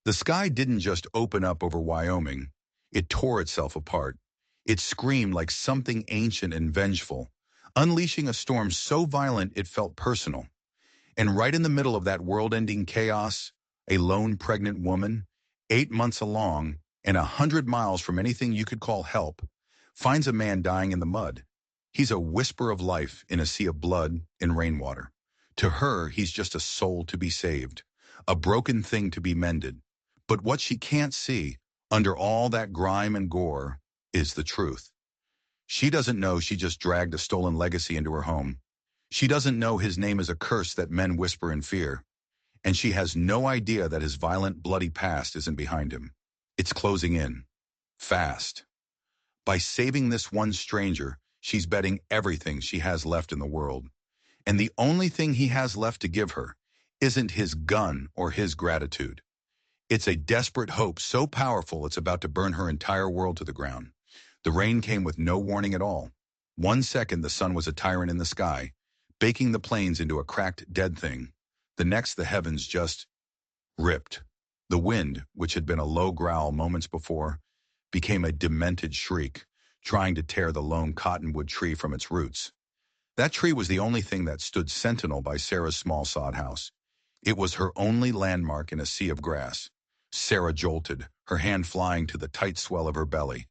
The sky didn't just open up over Wyoming. It tore itself apart. It screamed like something ancient and vengeful, unleashing a storm so violent it felt personal. And right in the middle of that world-ending chaos, a lone pregnant woman, 8 months along and 100 miles from anything you could call help, finds a man dying in the mud. He's a whisper of life in a sea of blood and rainwater. To her, he's just a soul to be saved, a broken thing to be mended. But what she can't see, under all that grime and gore, is the truth. She doesn't know she just dragged a stolen legacy into her home. She doesn't know his name is a curse that men whisper in fear. And she has no idea that his violent, bloody past isn't behind him. It's closing in. Fast. By saving this one stranger, she's betting everything she has left in the world. And the only thing he has left to give her isn't his gun or his gratitude. It's a desperate hope so powerful it's about to burn her entire world to the ground. The rain came with no warning at all. 1 second the sun was a tyrant in the sky, baking the plains into a cracked, dead thing. The next the heavens just ripped. The wind, which had been a low growl moments before, became a demented shriek, trying to tear the lone cottonwood tree from its roots. That tree was the only thing that stood sentinel by Sarah's small sod house. It was her only landmark in a sea of grass. Sarah jolted, her hand flying to the tight swell of her belly.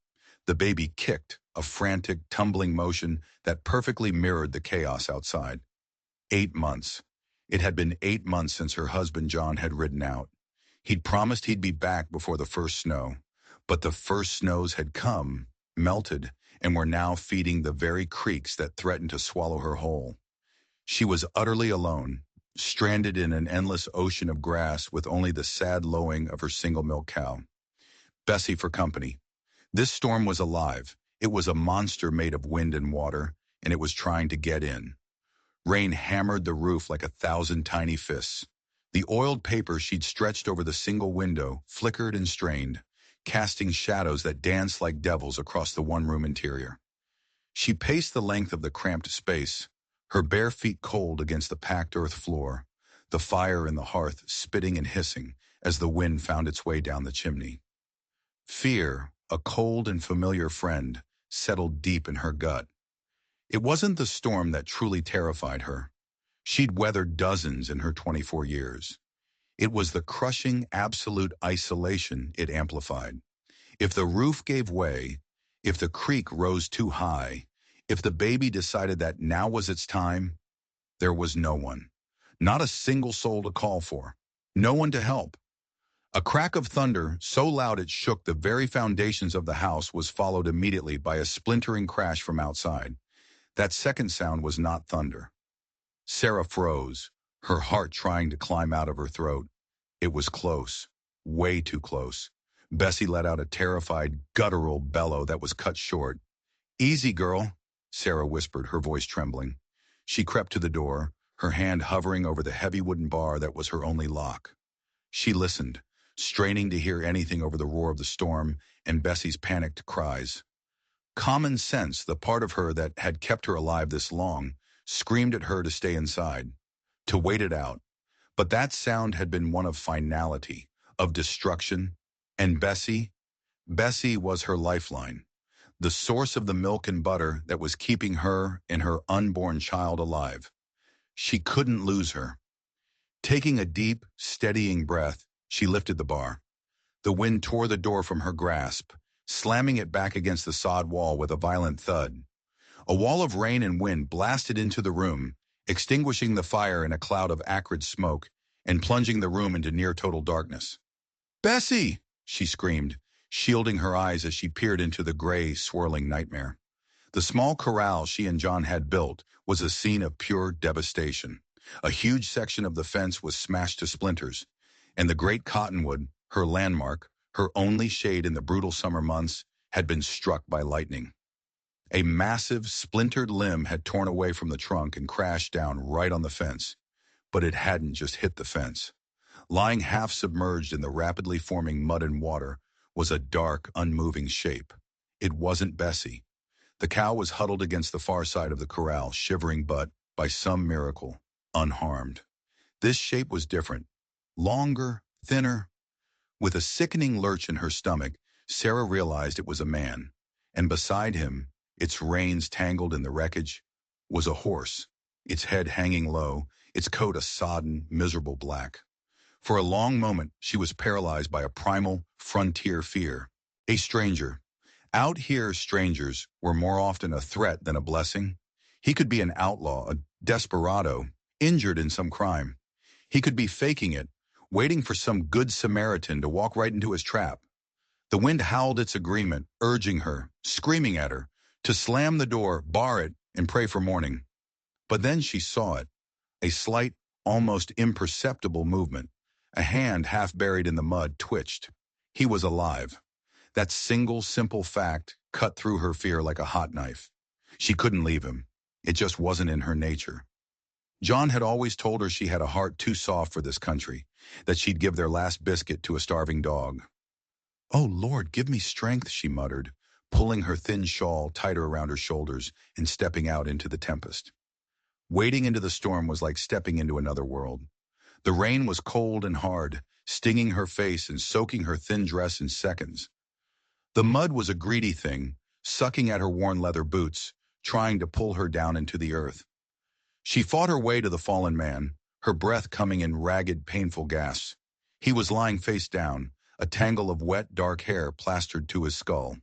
The baby kicked, a frantic, tumbling motion that perfectly mirrored the chaos outside. 8 months. It had been 8 months since her husband John had ridden out. He'd promised he'd be back before the first snow. But the first snows had come, melted, and were now feeding the very creeks that threatened to swallow her whole. She was utterly alone, stranded in an endless ocean of grass with only the sad lowing of her single milk cow. Bessie for company. This storm was alive. It was a monster made of wind and water, and it was trying to get in. Rain hammered the roof like 1,000 tiny fists. The oiled paper she'd stretched over the single window flickered and strained, casting shadows that danced like devils across the one-room interior. She paced the length of the cramped space, her bare feet cold against the packed earth floor, the fire in the hearth spitting and hissing as the wind found its way down the chimney. Fear, a cold and familiar friend, settled deep in her gut. It wasn't the storm that truly terrified her. She'd weathered dozens in her 24 years. It was the crushing, absolute isolation it amplified. If the roof gave way, if the creek rose too high, if the baby decided that now was its time, there was no one. Not a single soul to call for. No one to help. A crack of thunder, so loud it shook the very foundations of the house, was followed immediately by a splintering crash from outside. That second sound was not thunder. Sarah froze, her heart trying to climb out of her throat. It was close, way too close. Bessie let out a terrified, guttural bellow that was cut short. "Easy, girl," Sarah whispered, her voice trembling. She crept to the door, her hand hovering over the heavy wooden bar that was her only lock. She listened, straining to hear anything over the roar of the storm and Bessie's panicked cries. Common sense, the part of her that had kept her alive this long, screamed at her to stay inside, to wait it out. But that sound had been one of finality, of destruction, and Bessie was her lifeline, the source of the milk and butter that was keeping her and her unborn child alive. She couldn't lose her. Taking a deep, steadying breath, she lifted the bar. The wind tore the door from her grasp, slamming it back against the sod wall with a violent thud. A wall of rain and wind blasted into the room, extinguishing the fire in a cloud of acrid smoke and plunging the room into near-total darkness. "Bessie!" she screamed, shielding her eyes as she peered into the gray, swirling nightmare. The small corral she and John had built was a scene of pure devastation. A huge section of the fence was smashed to splinters, and the great cottonwood, her landmark, her only shade in the brutal summer months, had been struck by lightning. A massive, splintered limb had torn away from the trunk and crashed down right on the fence. But it hadn't just hit the fence. Lying half submerged in the rapidly forming mud and water was a dark, unmoving shape. It wasn't Bessie. The cow was huddled against the far side of the corral, shivering but, by some miracle, unharmed. This shape was different. Longer, thinner, With a sickening lurch in her stomach, Sarah realized it was a man, and beside him, its reins tangled in the wreckage, was a horse, its head hanging low, its coat a sodden, miserable black. For a long moment, she was paralyzed by a primal, frontier fear. A stranger. Out here, strangers were more often a threat than a blessing. He could be an outlaw, a desperado, injured in some crime. He could be faking it, waiting for some good Samaritan to walk right into his trap. The wind howled its agreement, urging her, screaming at her, to slam the door, bar it, and pray for morning. But then she saw it, a slight, almost imperceptible movement. A hand half buried in the mud twitched. He was alive. That single, simple fact cut through her fear like a hot knife. She couldn't leave him. It just wasn't in her nature. John had always told her she had a heart too soft for this country, that she'd give their last biscuit to a starving dog. "Oh, Lord, give me strength," she muttered, pulling her thin shawl tighter around her shoulders and stepping out into the tempest. Wading into the storm was like stepping into another world. The rain was cold and hard, stinging her face and soaking her thin dress in seconds. The mud was a greedy thing, sucking at her worn leather boots, trying to pull her down into the earth. She fought her way to the fallen man, her breath coming in ragged, painful gasps. He was lying face down, a tangle of wet, dark hair plastered to his skull.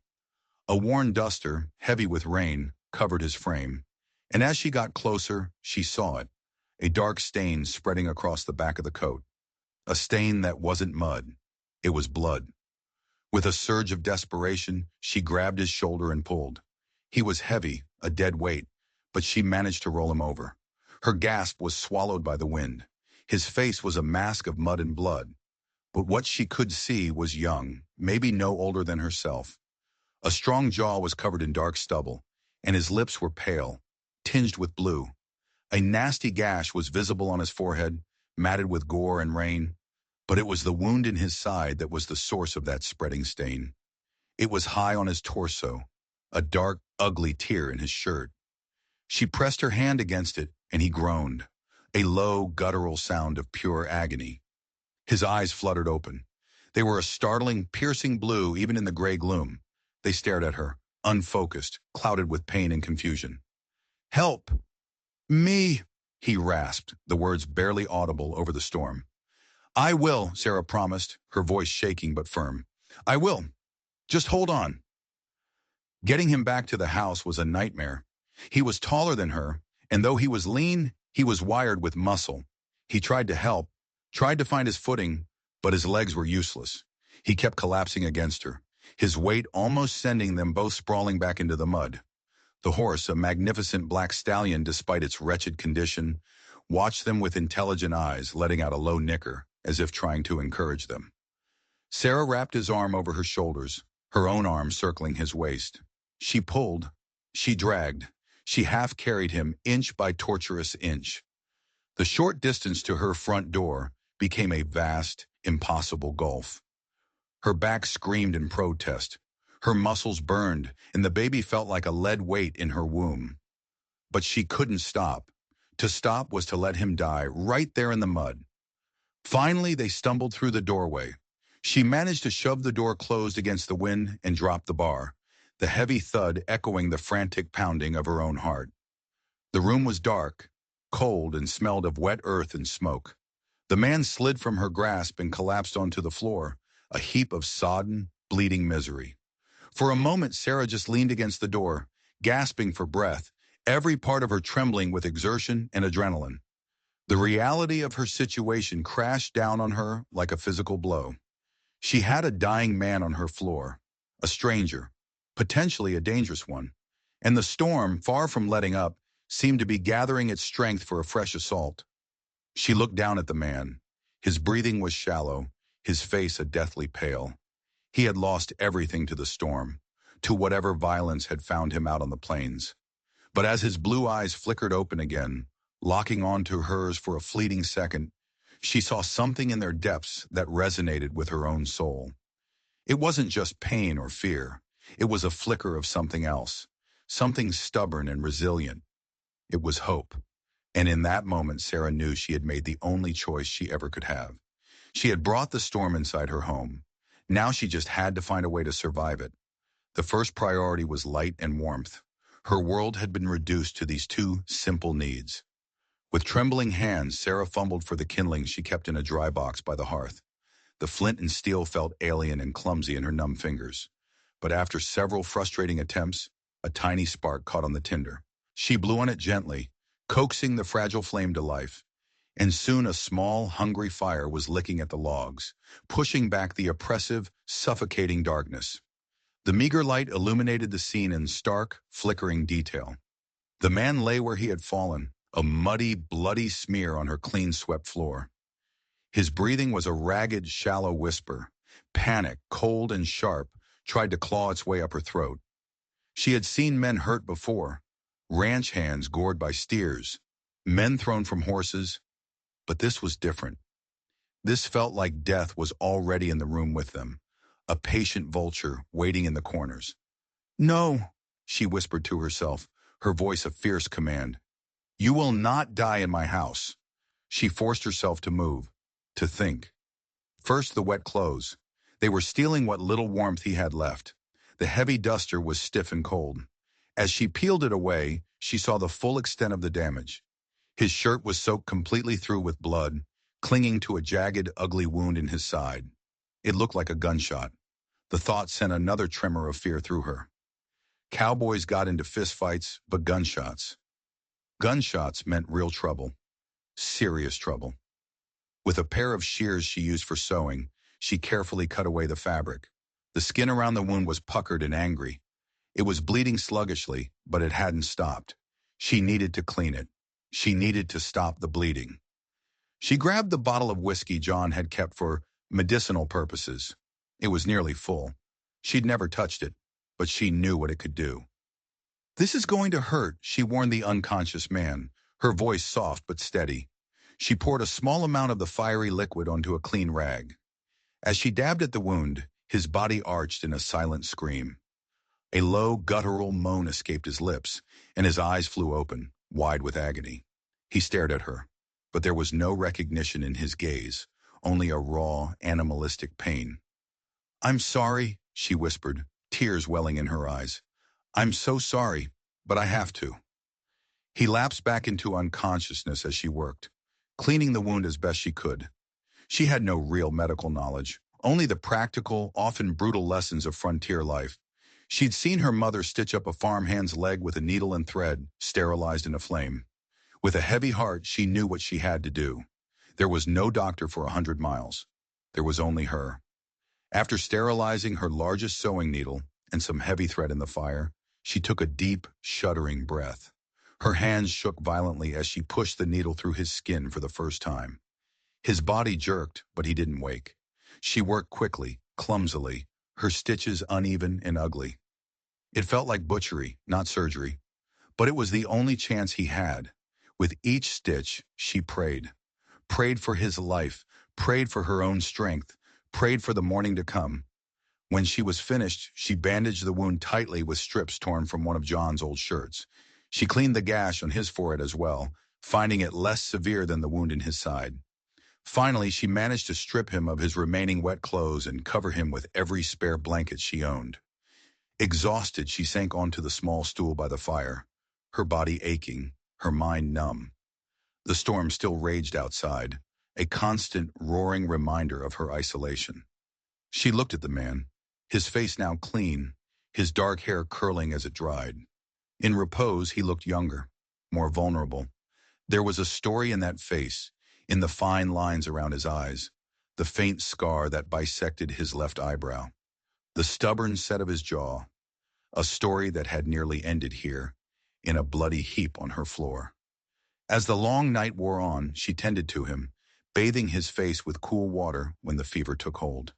A worn duster, heavy with rain, covered his frame. And as she got closer, she saw it, a dark stain spreading across the back of the coat. A stain that wasn't mud. It was blood. With a surge of desperation, she grabbed his shoulder and pulled. He was heavy, a dead weight, but she managed to roll him over. Her gasp was swallowed by the wind. His face was a mask of mud and blood. But what she could see was young, maybe no older than herself. A strong jaw was covered in dark stubble, and his lips were pale, tinged with blue. A nasty gash was visible on his forehead, matted with gore and rain, but it was the wound in his side that was the source of that spreading stain. It was high on his torso, a dark, ugly tear in his shirt. She pressed her hand against it, and he groaned, a low, guttural sound of pure agony. His eyes fluttered open. They were a startling, piercing blue even in the gray gloom. They stared at her, unfocused, clouded with pain and confusion. "Help! Me!" he rasped, the words barely audible over the storm. "I will," Sarah promised, her voice shaking but firm. "I will. Just hold on." Getting him back to the house was a nightmare. He was taller than her, and though he was lean, he was wired with muscle. He tried to help, tried to find his footing, but his legs were useless. He kept collapsing against her, his weight almost sending them both sprawling back into the mud. The horse, a magnificent black stallion despite its wretched condition, watched them with intelligent eyes, letting out a low nicker, as if trying to encourage them. Sarah wrapped his arm over her shoulders, her own arm circling his waist. She pulled, she dragged, she half carried him inch by tortuous inch. The short distance to her front door became a vast, impossible gulf. Her back screamed in protest. Her muscles burned, and the baby felt like a lead weight in her womb. But she couldn't stop. To stop was to let him die right there in the mud. Finally, they stumbled through the doorway. She managed to shove the door closed against the wind and drop the bar, the heavy thud echoing the frantic pounding of her own heart. The room was dark, cold, and smelled of wet earth and smoke. The man slid from her grasp and collapsed onto the floor, a heap of sodden, bleeding misery. For a moment, Sarah just leaned against the door, gasping for breath, every part of her trembling with exertion and adrenaline. The reality of her situation crashed down on her like a physical blow. She had a dying man on her floor, a stranger, potentially a dangerous one, and the storm, far from letting up, seemed to be gathering its strength for a fresh assault. She looked down at the man. His breathing was shallow, his face a deathly pale. He had lost everything to the storm, to whatever violence had found him out on the plains. But as his blue eyes flickered open again, locking onto hers for a fleeting second, she saw something in their depths that resonated with her own soul. It wasn't just pain or fear. It was a flicker of something else, something stubborn and resilient. It was hope. And in that moment, Sarah knew she had made the only choice she ever could have. She had brought the storm inside her home. Now she just had to find a way to survive it. The first priority was light and warmth. Her world had been reduced to these two simple needs. With trembling hands, Sarah fumbled for the kindling she kept in a dry box by the hearth. The flint and steel felt alien and clumsy in her numb fingers. But after several frustrating attempts, a tiny spark caught on the tinder. She blew on it gently, coaxing the fragile flame to life. And soon a small, hungry fire was licking at the logs, pushing back the oppressive, suffocating darkness. The meager light illuminated the scene in stark, flickering detail. The man lay where he had fallen, a muddy, bloody smear on her clean-swept floor. His breathing was a ragged, shallow whisper. Panic, cold and sharp, tried to claw its way up her throat. She had seen men hurt before, ranch hands gored by steers, men thrown from horses, but this was different. This felt like death was already in the room with them, a patient vulture waiting in the corners. "No," she whispered to herself, her voice a fierce command. "You will not die in my house." She forced herself to move, to think. First, the wet clothes. They were stealing what little warmth he had left. The heavy duster was stiff and cold. As she peeled it away, she saw the full extent of the damage. His shirt was soaked completely through with blood, clinging to a jagged, ugly wound in his side. It looked like a gunshot. The thought sent another tremor of fear through her. Cowboys got into fistfights, but gunshots. Gunshots meant real trouble. Serious trouble. With a pair of shears she used for sewing, she carefully cut away the fabric. The skin around the wound was puckered and angry. It was bleeding sluggishly, but it hadn't stopped. She needed to clean it. She needed to stop the bleeding. She grabbed the bottle of whiskey John had kept for medicinal purposes. It was nearly full. She'd never touched it, but she knew what it could do. "This is going to hurt," she warned the unconscious man, her voice soft but steady. She poured a small amount of the fiery liquid onto a clean rag. As she dabbed at the wound, his body arched in a silent scream. A low, guttural moan escaped his lips, and his eyes flew open, wide with agony. He stared at her, but there was no recognition in his gaze, only a raw, animalistic pain. "I'm sorry," she whispered, tears welling in her eyes. "I'm so sorry, but I have to." He lapsed back into unconsciousness as she worked, cleaning the wound as best she could. She had no real medical knowledge, only the practical, often brutal lessons of frontier life. She'd seen her mother stitch up a farmhand's leg with a needle and thread, sterilized in a flame. With a heavy heart, she knew what she had to do. There was no doctor for 100 miles. There was only her. After sterilizing her largest sewing needle and some heavy thread in the fire, she took a deep, shuddering breath. Her hands shook violently as she pushed the needle through his skin for the first time. His body jerked, but he didn't wake. She worked quickly, clumsily, her stitches uneven and ugly. It felt like butchery, not surgery. But it was the only chance he had. With each stitch, she prayed. Prayed for his life, prayed for her own strength, prayed for the morning to come. When she was finished, she bandaged the wound tightly with strips torn from one of John's old shirts. She cleaned the gash on his forehead as well, finding it less severe than the wound in his side. Finally, she managed to strip him of his remaining wet clothes and cover him with every spare blanket she owned. Exhausted, she sank onto the small stool by the fire, her body aching, her mind numb. The storm still raged outside, a constant, roaring reminder of her isolation. She looked at the man, his face now clean, his dark hair curling as it dried. In repose, he looked younger, more vulnerable. There was a story in that face, in the fine lines around his eyes, the faint scar that bisected his left eyebrow, the stubborn set of his jaw, a story that had nearly ended here, in a bloody heap on her floor. As the long night wore on, she tended to him, bathing his face with cool water when the fever took hold.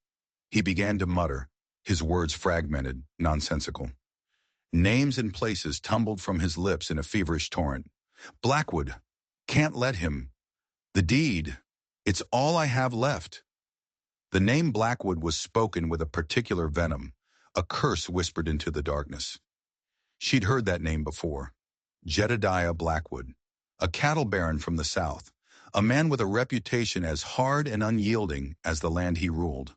He began to mutter, his words fragmented, nonsensical. Names and places tumbled from his lips in a feverish torrent. "Blackwood. Can't let him. The deed. It's all I have left." The name Blackwood was spoken with a particular venom, a curse whispered into the darkness. She'd heard that name before. Jedediah Blackwood, a cattle baron from the south, A man with a reputation as hard and unyielding as the land he ruled.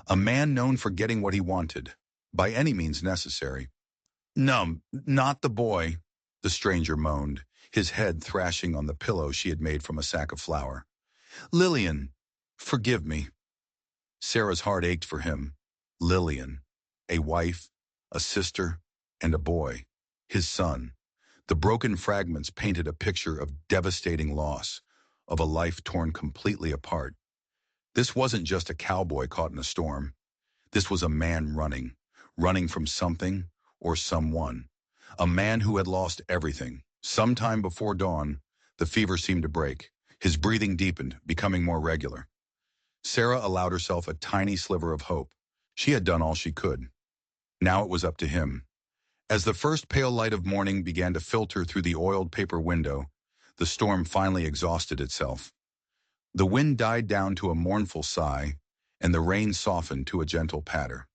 A man known for getting what he wanted, by any means necessary. No, not the boy, the stranger moaned, his head thrashing on the pillow she had made from a sack of flour. Lillian, forgive me. Sarah's heart ached for him. Lillian, a wife, a sister, and a boy, his son. The broken fragments painted a picture of devastating loss, of a life torn completely apart. This wasn't just a cowboy caught in a storm. This was a man running from something or someone. A man who had lost everything. Sometime before dawn, the fever seemed to break. His breathing deepened, becoming more regular. Sarah allowed herself a tiny sliver of hope. She had done all she could. Now it was up to him. As the first pale light of morning began to filter through the oiled paper window, the storm finally exhausted itself. The wind died down to a mournful sigh, and the rain softened to a gentle patter.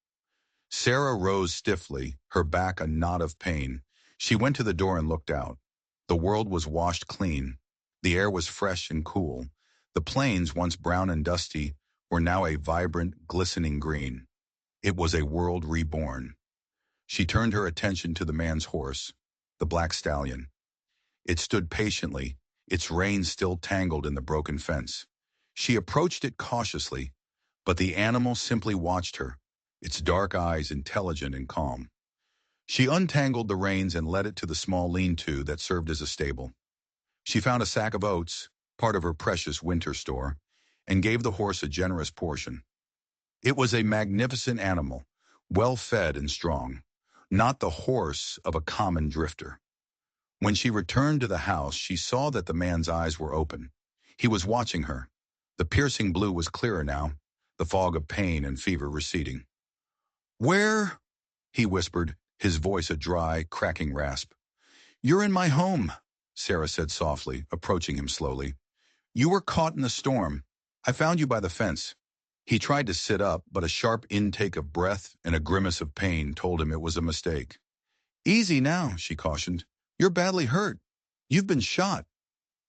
Sarah rose stiffly, her back a knot of pain. She went to the door and looked out. The world was washed clean. The air was fresh and cool. The plains, once brown and dusty, were now a vibrant, glistening green. It was a world reborn. She turned her attention to the man's horse, the black stallion. It stood patiently, its reins still tangled in the broken fence. She approached it cautiously, but the animal simply watched her, its dark eyes intelligent and calm. She untangled the reins and led it to the small lean-to that served as a stable. She found a sack of oats, part of her precious winter store, and gave the horse a generous portion. It was a magnificent animal, well-fed and strong, not the horse of a common drifter. When she returned to the house, she saw that the man's eyes were open. He was watching her. The piercing blue was clearer now, the fog of pain and fever receding. "Where?" he whispered, his voice a dry, cracking rasp. "You're in my home," Sarah said softly, approaching him slowly. "You were caught in the storm. I found you by the fence." He tried to sit up, but a sharp intake of breath and a grimace of pain told him it was a mistake. "Easy now," she cautioned. "You're badly hurt. You've been shot."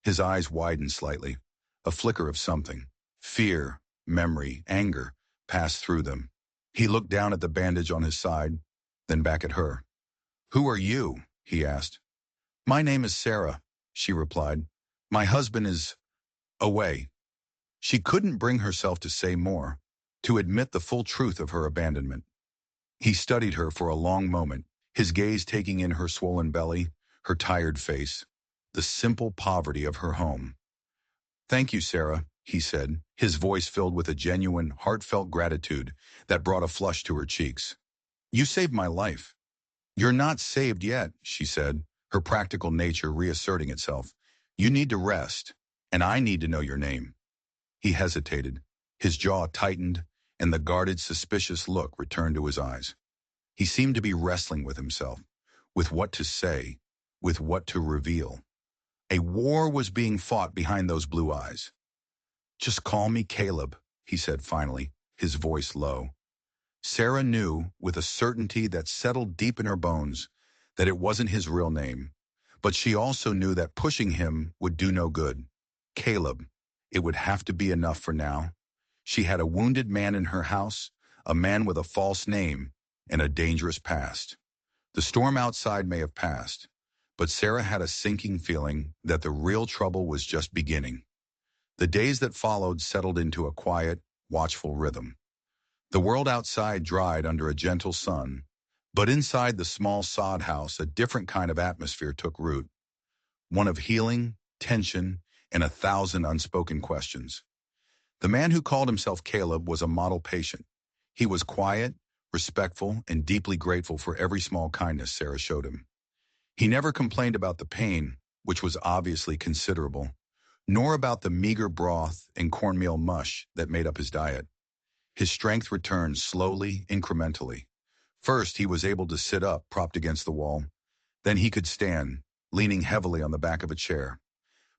His eyes widened slightly. A flicker of something, fear, memory, anger, passed through them. He looked down at the bandage on his side, then back at her. "Who are you?" he asked. "My name is Sarah," she replied. "My husband is away." She couldn't bring herself to say more, to admit the full truth of her abandonment. He studied her for a long moment, his gaze taking in her swollen belly, her tired face, the simple poverty of her home. "Thank you, Sarah," he said, his voice filled with a genuine, heartfelt gratitude that brought a flush to her cheeks. "You saved my life." "You're not saved yet," she said, her practical nature reasserting itself. "You need to rest, and I need to know your name." He hesitated, his jaw tightened, and the guarded, suspicious look returned to his eyes. He seemed to be wrestling with himself, with what to say, with what to reveal. A war was being fought behind those blue eyes. "Just call me Caleb," he said finally, his voice low. Sarah knew, with a certainty that settled deep in her bones, that it wasn't his real name. But she also knew that pushing him would do no good. Caleb. It would have to be enough for now. She had a wounded man in her house, a man with a false name, and a dangerous past. The storm outside may have passed, but Sarah had a sinking feeling that the real trouble was just beginning. The days that followed settled into a quiet, watchful rhythm. The world outside dried under a gentle sun, but inside the small sod house a different kind of atmosphere took root, one of healing, tension, and 1,000 unspoken questions. The man who called himself Caleb was a model patient. He was quiet, respectful, and deeply grateful for every small kindness Sarah showed him. He never complained about the pain, which was obviously considerable, nor about the meager broth and cornmeal mush that made up his diet. His strength returned slowly, incrementally. First, he was able to sit up, propped against the wall. Then he could stand, leaning heavily on the back of a chair.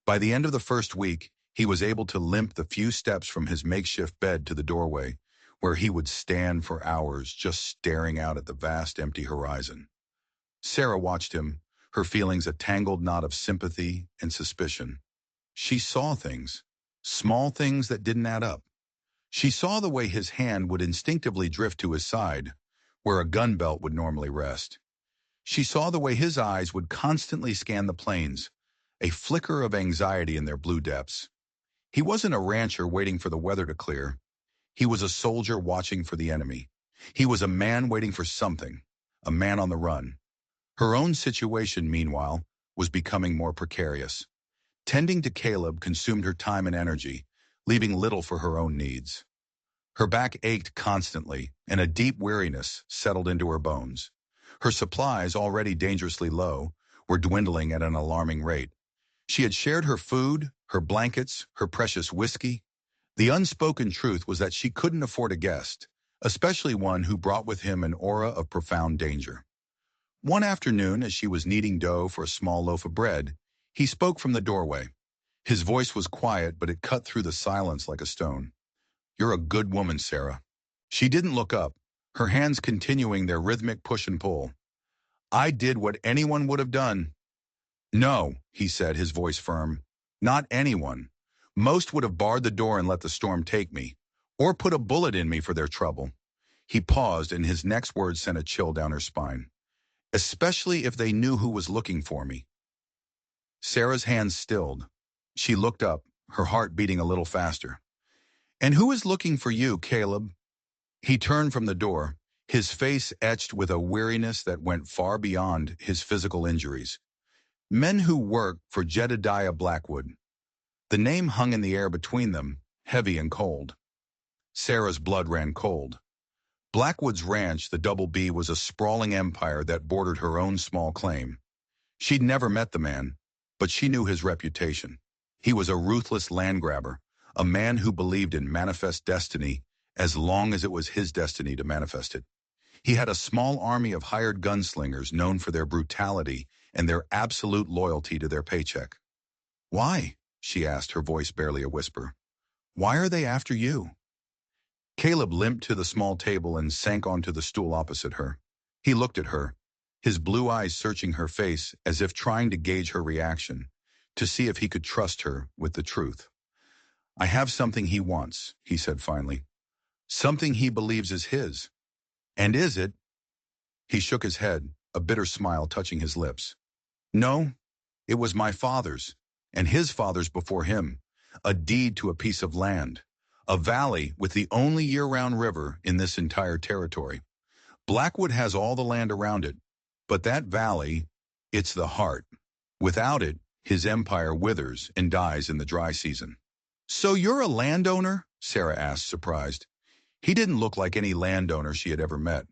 By the end of the first week, he was able to limp the few steps from his makeshift bed to the doorway, where he would stand for hours just staring out at the vast empty horizon. Sarah watched him, her feelings a tangled knot of sympathy and suspicion. She saw things, Small things that didn't add up. She saw the way his hand would instinctively drift to his side, where a gun belt would normally rest. She saw the way his eyes would constantly scan the plains, a flicker of anxiety in their blue depths. He wasn't a rancher waiting for the weather to clear. He was a soldier watching for the enemy. He was a man waiting for something, a man on the run. Her own situation, meanwhile, was becoming more precarious. Tending to Caleb consumed her time and energy, leaving little for her own needs. Her back ached constantly, and a deep weariness settled into her bones. Her supplies, already dangerously low, were dwindling at an alarming rate. She had shared her food, her blankets, her precious whiskey. The unspoken truth was that she couldn't afford a guest, especially one who brought with him an aura of profound danger. One afternoon, as she was kneading dough for a small loaf of bread, he spoke from the doorway. His voice was quiet, but it cut through the silence like a stone. "You're a good woman, Sarah." She didn't look up, her hands continuing their rhythmic push and pull. "I did what anyone would have done." "No," he said, his voice firm. "Not anyone. Most would have barred the door and let the storm take me, or put a bullet in me for their trouble." He paused, and his next words sent a chill down her spine. "Especially if they knew who was looking for me." Sarah's hands stilled. She looked up, her heart beating a little faster. "And who is looking for you, Caleb?" He turned from the door, his face etched with a weariness that went far beyond his physical injuries. "Men who work for Jedediah Blackwood." The name hung in the air between them, heavy and cold. Sarah's blood ran cold. Blackwood's ranch, the Double B, was a sprawling empire that bordered her own small claim. She'd never met the man, but she knew his reputation. He was a ruthless land grabber, a man who believed in manifest destiny as long as it was his destiny to manifest it. He had a small army of hired gunslingers known for their brutality and their absolute loyalty to their paycheck. "Why?" she asked, her voice barely a whisper. "Why are they after you?" Caleb limped to the small table and sank onto the stool opposite her. He looked at her, his blue eyes searching her face as if trying to gauge her reaction, to see if he could trust her with the truth. "I have something he wants," he said finally. "Something he believes is his." "And is it?" He shook his head, a bitter smile touching his lips. "No, it was my father's, and his father's before him, a deed to a piece of land, a valley with the only year-round river in this entire territory. Blackwood has all the land around it, but that valley, it's the heart. Without it, his empire withers and dies in the dry season." "So you're a landowner?" Sarah asked, surprised. He didn't look like any landowner she had ever met.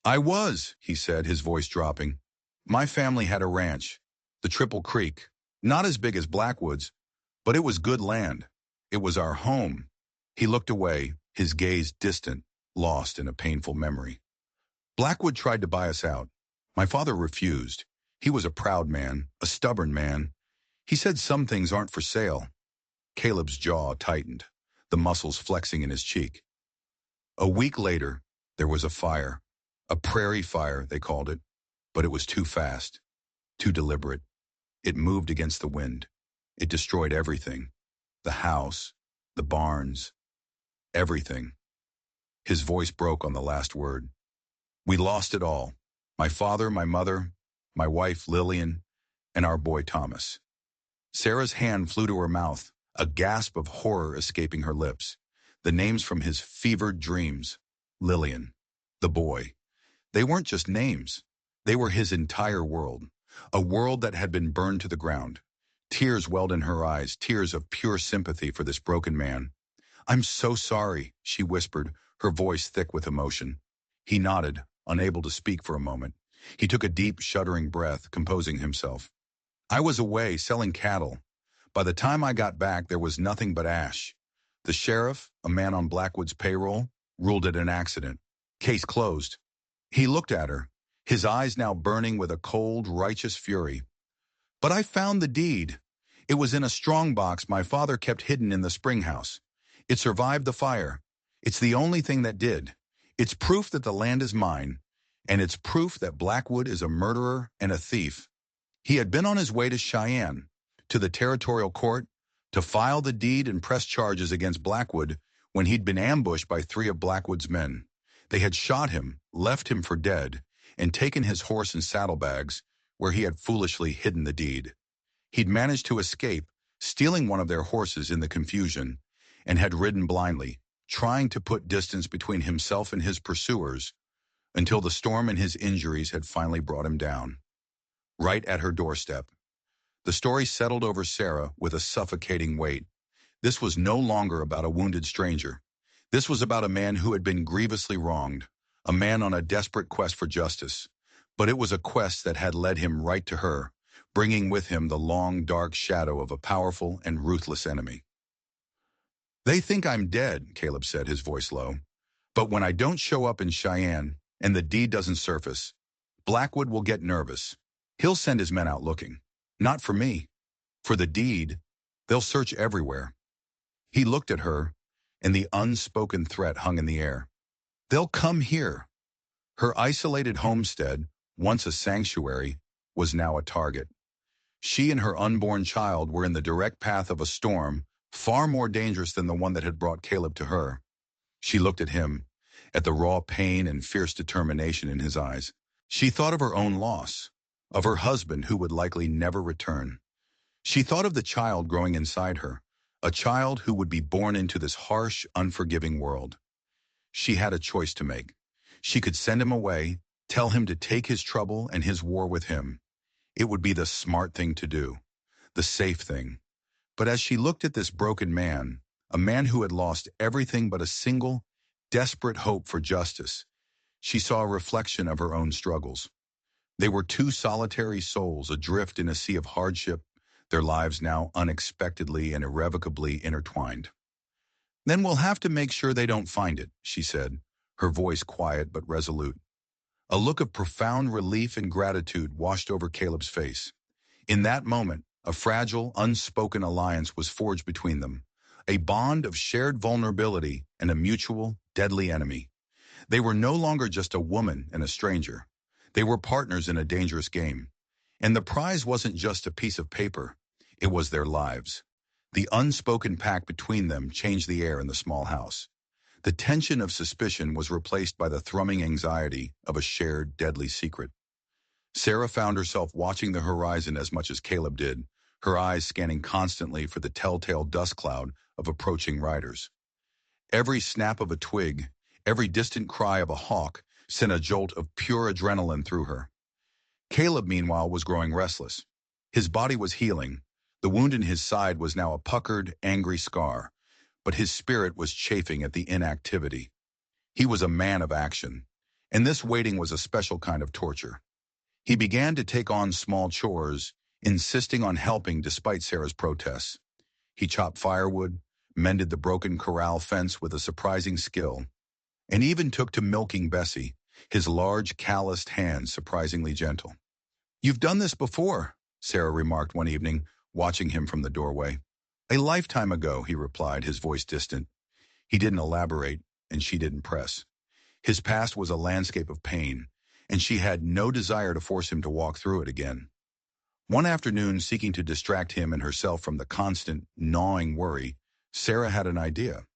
"I was," he said, his voice dropping. "My family had a ranch, the Triple Creek, not as big as Blackwood's, but it was good land. It was our home." He looked away, his gaze distant, lost in a painful memory. "Blackwood tried to buy us out. My father refused. He was a proud man, a stubborn man. He said some things aren't for sale." Caleb's jaw tightened, the muscles flexing in his cheek. "A week later, there was a fire. A prairie fire, they called it. But it was too fast, too deliberate. It moved against the wind. It destroyed everything. The house, the barns, everything." His voice broke on the last word. "We lost it all. My father, my mother, my wife Lillian, and our boy Thomas." Sarah's hand flew to her mouth, a gasp of horror escaping her lips. The names from his fevered dreams. Lillian. The boy. They weren't just names. They were his entire world. A world that had been burned to the ground. Tears welled in her eyes, tears of pure sympathy for this broken man. "I'm so sorry," she whispered, her voice thick with emotion. He nodded, unable to speak for a moment. He took a deep, shuddering breath, composing himself. "I was away selling cattle. By the time I got back, there was nothing but ash. The sheriff, a man on Blackwood's payroll, ruled it an accident. Case closed." He looked at her, his eyes now burning with a cold, righteous fury. "But I found the deed. It was in a strong box my father kept hidden in the spring house. It survived the fire. It's the only thing that did. It's proof that the land is mine, and it's proof that Blackwood is a murderer and a thief. He had been on his way to Cheyenne, to the territorial court, to file the deed and press charges against Blackwood when he'd been ambushed by 3 of Blackwood's men. They had shot him, left him for dead, and taken his horse and saddlebags, where he had foolishly hidden the deed. He'd managed to escape, stealing one of their horses in the confusion, and had ridden blindly, trying to put distance between himself and his pursuers, until the storm and his injuries had finally brought him down. Right at her doorstep. The story settled over Sarah with a suffocating weight. This was no longer about a wounded stranger. This was about a man who had been grievously wronged, a man on a desperate quest for justice. But it was a quest that had led him right to her, bringing with him the long, dark shadow of a powerful and ruthless enemy. "They think I'm dead," Caleb said, his voice low. "But when I don't show up in Cheyenne and the deed doesn't surface, Blackwood will get nervous. He'll send his men out looking. Not for me. For the deed. They'll search everywhere." He looked at her, and the unspoken threat hung in the air. "They'll come here." Her isolated homestead, once a sanctuary, was now a target. She and her unborn child were in the direct path of a storm far more dangerous than the one that had brought Caleb to her. She looked at him, at the raw pain and fierce determination in his eyes. She thought of her own loss, of her husband who would likely never return. She thought of the child growing inside her, a child who would be born into this harsh, unforgiving world. She had a choice to make. She could send him away, tell him to take his trouble and his war with him. It would be the smart thing to do, the safe thing. But as she looked at this broken man, a man who had lost everything but a single, desperate hope for justice, she saw a reflection of her own struggles. They were 2 solitary souls adrift in a sea of hardship, their lives now unexpectedly and irrevocably intertwined. "Then we'll have to make sure they don't find it," she said, her voice quiet but resolute. A look of profound relief and gratitude washed over Caleb's face. In that moment, a fragile, unspoken alliance was forged between them, a bond of shared vulnerability and a mutual, deadly enemy. They were no longer just a woman and a stranger. They were partners in a dangerous game. And the prize wasn't just a piece of paper. It was their lives. The unspoken pact between them changed the air in the small house. The tension of suspicion was replaced by the thrumming anxiety of a shared, deadly secret. Sarah found herself watching the horizon as much as Caleb did, her eyes scanning constantly for the telltale dust cloud of approaching riders. Every snap of a twig, every distant cry of a hawk sent a jolt of pure adrenaline through her. Caleb, meanwhile, was growing restless. His body was healing. The wound in his side was now a puckered, angry scar, but his spirit was chafing at the inactivity. He was a man of action, and this waiting was a special kind of torture. He began to take on small chores, insisting on helping despite Sarah's protests. He chopped firewood, mended the broken corral fence with a surprising skill, and even took to milking Bessie, his large, calloused hands surprisingly gentle. "You've done this before," Sarah remarked one evening, watching him from the doorway. "A lifetime ago," he replied, his voice distant. He didn't elaborate, and she didn't press. His past was a landscape of pain, and she had no desire to force him to walk through it again. One afternoon, seeking to distract him and herself from the constant, gnawing worry, Sarah had an idea.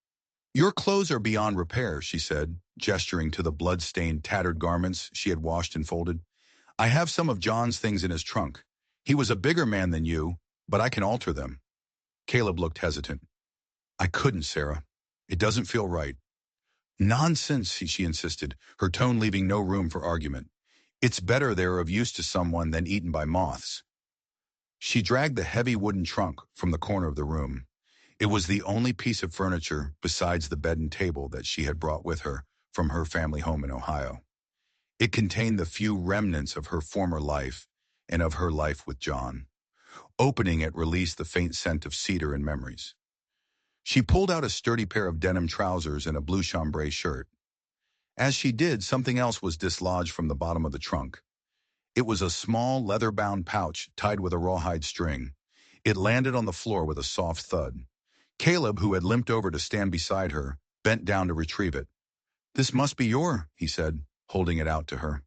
"Your clothes are beyond repair," she said, gesturing to the blood-stained, tattered garments she had washed and folded. "I have some of John's things in his trunk. He was a bigger man than you, but I can alter them." Caleb looked hesitant. "I couldn't, Sarah. It doesn't feel right." "Nonsense," she insisted, her tone leaving no room for argument. "It's better they're of use to someone than eaten by moths." She dragged the heavy wooden trunk from the corner of the room. It was the only piece of furniture besides the bed and table that she had brought with her from her family home in Ohio. It contained the few remnants of her former life and of her life with John. Opening it released the faint scent of cedar and memories. She pulled out a sturdy pair of denim trousers and a blue chambray shirt. As she did, something else was dislodged from the bottom of the trunk. It was a small, leather-bound pouch tied with a rawhide string. It landed on the floor with a soft thud. Caleb, who had limped over to stand beside her, bent down to retrieve it. "This must be he said, holding it out to her.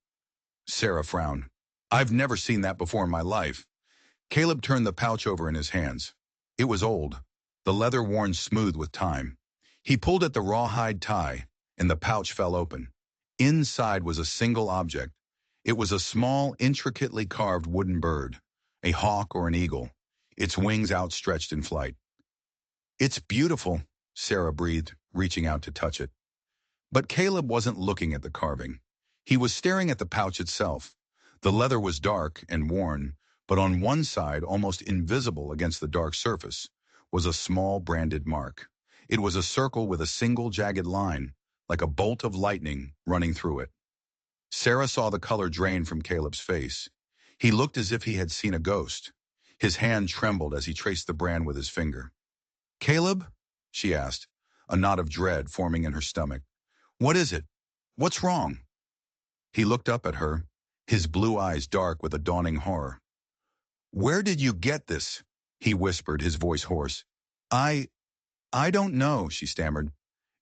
Sarah frowned. "I've never seen that before in my life." Caleb turned the pouch over in his hands. It was old, the leather worn smooth with time. He pulled at the rawhide tie, and the pouch fell open. Inside was a single object. It was a small, intricately carved wooden bird, a hawk or an eagle, its wings outstretched in flight. "It's beautiful," Sarah breathed, reaching out to touch it. But Caleb wasn't looking at the carving. He was staring at the pouch itself. The leather was dark and worn, but on one side, almost invisible against the dark surface, was a small branded mark. It was a circle with a single jagged line, like a bolt of lightning running through it. Sarah saw the color drain from Caleb's face. He looked as if he had seen a ghost. His hand trembled as he traced the brand with his finger. "Caleb?" she asked, a knot of dread forming in her stomach. "What is it? What's wrong?" He looked up at her, his blue eyes dark with a dawning horror. "Where did you get this?" he whispered, his voice hoarse. I I don't know," she stammered.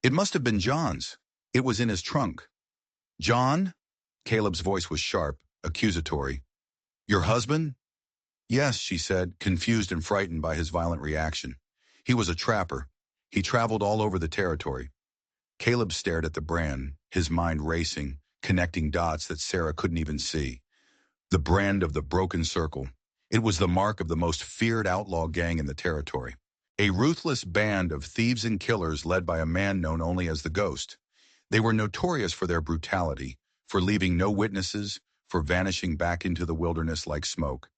"It must have been John's. It was in his trunk." "John?" Caleb's voice was sharp, accusatory. "Your husband?" "Yes," she said, confused and frightened by his violent reaction. "He was a trapper. He traveled all over the territory." Caleb stared at the brand, his mind racing, connecting dots that Sarah couldn't even see. The brand of the Broken Circle. It was the mark of the most feared outlaw gang in the territory. A ruthless band of thieves and killers led by a man known only as the Ghost. They were notorious for their brutality, for leaving no witnesses, for vanishing back into the wilderness like smoke.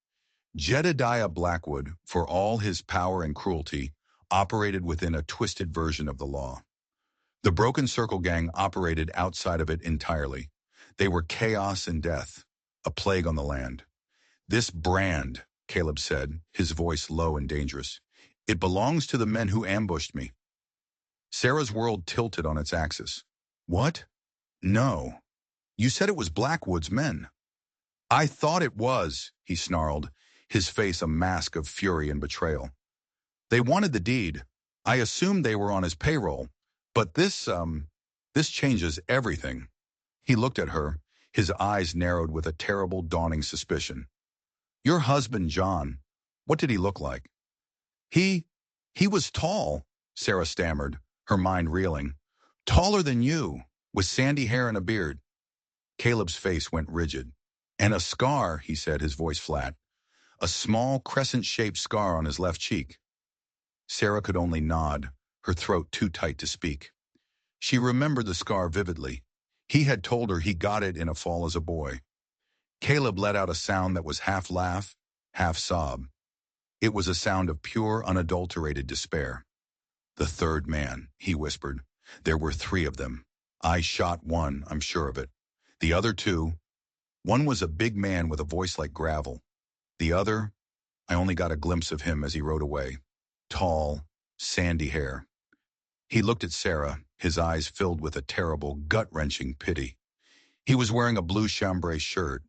Jedediah Blackwood, for all his power and cruelty, operated within a twisted version of the law. The Broken Circle gang operated outside of it entirely. They were chaos and death, a plague on the land. "This brand," Caleb said, his voice low and dangerous, "it belongs to the men who ambushed me." Sarah's world tilted on its axis. "What? No. You said it was Blackwood's men." "I thought it was," he snarled, his face a mask of fury and betrayal. "They wanted the deed. I assumed they were on his payroll. But this changes everything." He looked at her, his eyes narrowed with a terrible dawning suspicion. "Your husband, John, what did he look like?" He was tall," Sarah stammered, her mind reeling. "Taller than you, with sandy hair and a beard." Caleb's face went rigid. "And a scar," he said, his voice flat. "A small crescent-shaped scar on his left cheek." Sarah could only nod, her throat too tight to speak. She remembered the scar vividly. He had told her he got it in a fall as a boy. Caleb let out a sound that was half laugh, half sob. It was a sound of pure, unadulterated despair. "The third man," he whispered. "There were 3 of them. I shot one, I'm sure of it. The other 2, one was a big man with a voice like gravel. The other, I only got a glimpse of him as he rode away. Tall, sandy hair." He looked at Sarah, his eyes filled with a terrible, gut-wrenching pity. He was wearing a blue chambray shirt.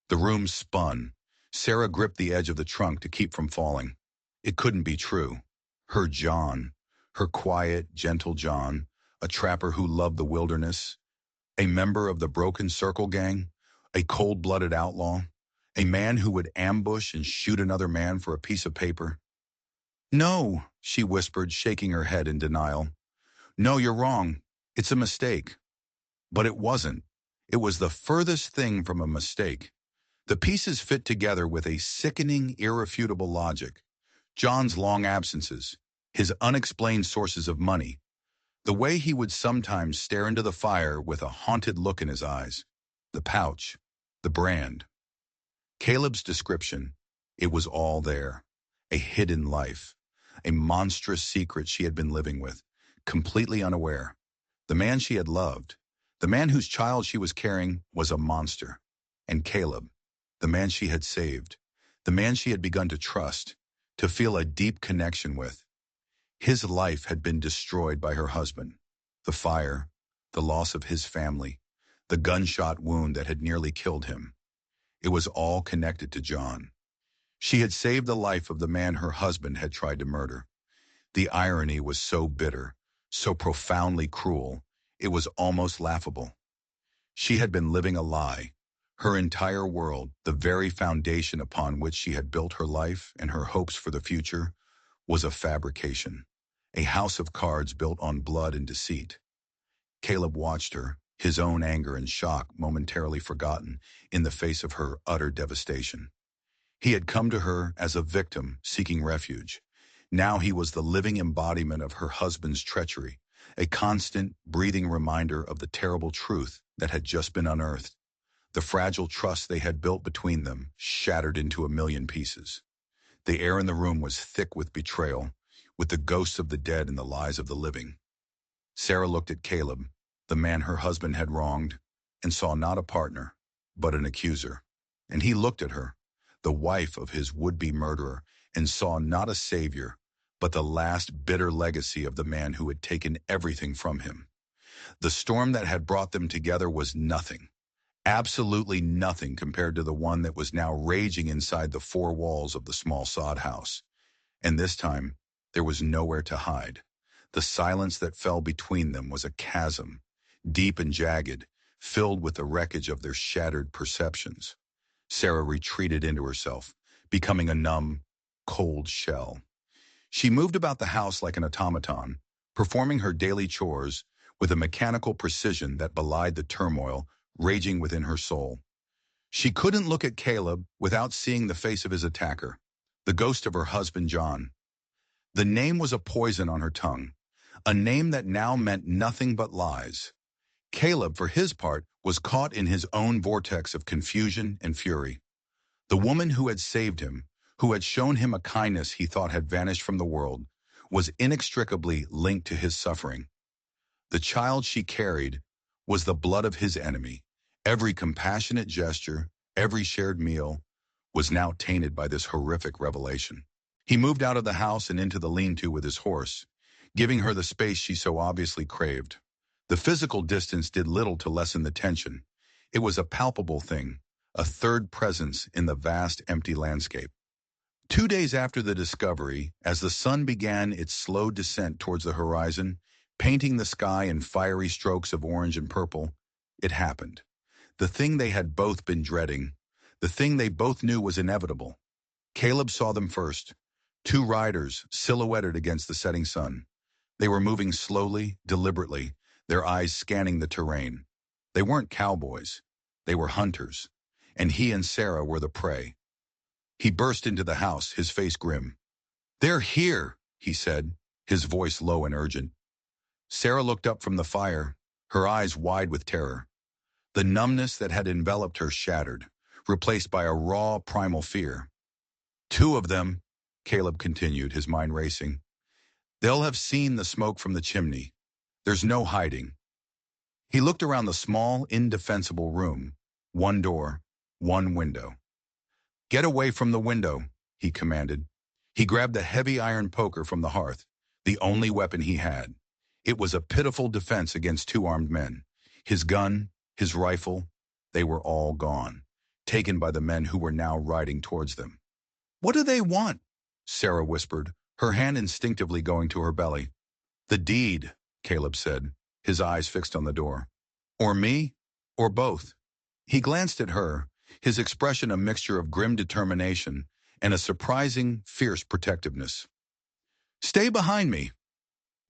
The room spun. Sarah gripped the edge of the trunk to keep from falling. It couldn't be true. Her John, her quiet, gentle John, a trapper who loved the wilderness, a member of the Broken Circle gang, a cold-blooded outlaw, a man who would ambush and shoot another man for a piece of paper. "No," she whispered, shaking her head in denial. "No, you're wrong. It's a mistake." But it wasn't. It was the furthest thing from a mistake. The pieces fit together with a sickening, irrefutable logic. John's long absences, his unexplained sources of money, the way he would sometimes stare into the fire with a haunted look in his eyes, the pouch, the brand. Caleb's description, it was all there. A hidden life, a monstrous secret she had been living with, completely unaware. The man she had loved, the man whose child she was carrying, was a monster. And Caleb, the man she had saved, the man she had begun to trust, to feel a deep connection with. His life had been destroyed by her husband. The fire, the loss of his family, the gunshot wound that had nearly killed him. It was all connected to John. She had saved the life of the man her husband had tried to murder. The irony was so bitter, so profoundly cruel, it was almost laughable. She had been living a lie. Her entire world, the very foundation upon which she had built her life and her hopes for the future, was a fabrication, a house of cards built on blood and deceit. Caleb watched her, his own anger and shock momentarily forgotten in the face of her utter devastation. He had come to her as a victim seeking refuge. Now he was the living embodiment of her husband's treachery, a constant, breathing reminder of the terrible truth that had just been unearthed. The fragile trust they had built between them shattered into a million pieces. The air in the room was thick with betrayal, with the ghosts of the dead and the lies of the living. Sarah looked at Caleb, the man her husband had wronged, and saw not a partner, but an accuser. And he looked at her, the wife of his would-be murderer, and saw not a savior, but the last bitter legacy of the man who had taken everything from him. The storm that had brought them together was nothing, absolutely nothing compared to the one that was now raging inside the four walls of the small sod house. And this time, there was nowhere to hide. The silence that fell between them was a chasm, deep and jagged, filled with the wreckage of their shattered perceptions. Sarah retreated into herself, becoming a numb, cold shell. She moved about the house like an automaton, performing her daily chores with a mechanical precision that belied the turmoil raging within her soul. She couldn't look at Caleb without seeing the face of his attacker, the ghost of her husband John. The name was a poison on her tongue, a name that now meant nothing but lies. Caleb, for his part, was caught in his own vortex of confusion and fury. The woman who had saved him, who had shown him a kindness he thought had vanished from the world, was inextricably linked to his suffering. The child she carried was the blood of his enemy. Every compassionate gesture, every shared meal, was now tainted by this horrific revelation. He moved out of the house and into the lean-to with his horse, giving her the space she so obviously craved. The physical distance did little to lessen the tension. It was a palpable thing, a third presence in the vast, empty landscape. 2 days after the discovery, as the sun began its slow descent towards the horizon, painting the sky in fiery strokes of orange and purple, it happened. The thing they had both been dreading, the thing they both knew was inevitable. Caleb saw them first, two riders silhouetted against the setting sun. They were moving slowly, deliberately, their eyes scanning the terrain. They weren't cowboys. They were hunters, and he and Sarah were the prey. He burst into the house, his face grim. "They're here," he said, his voice low and urgent. Sarah looked up from the fire, her eyes wide with terror. The numbness that had enveloped her shattered, replaced by a raw, primal fear. "Two of them," Caleb continued, his mind racing. "They'll have seen the smoke from the chimney. There's no hiding." He looked around the small, indefensible room. One door, one window. "Get away from the window," he commanded. He grabbed the heavy iron poker from the hearth, the only weapon he had. It was a pitiful defense against two armed men. His gun, his rifle, they were all gone, taken by the men who were now riding towards them. "What do they want?" Sarah whispered, her hand instinctively going to her belly. "The deed," Caleb said, his eyes fixed on the door. "Or me, or both." He glanced at her, his expression a mixture of grim determination and a surprising, fierce protectiveness. "Stay behind me."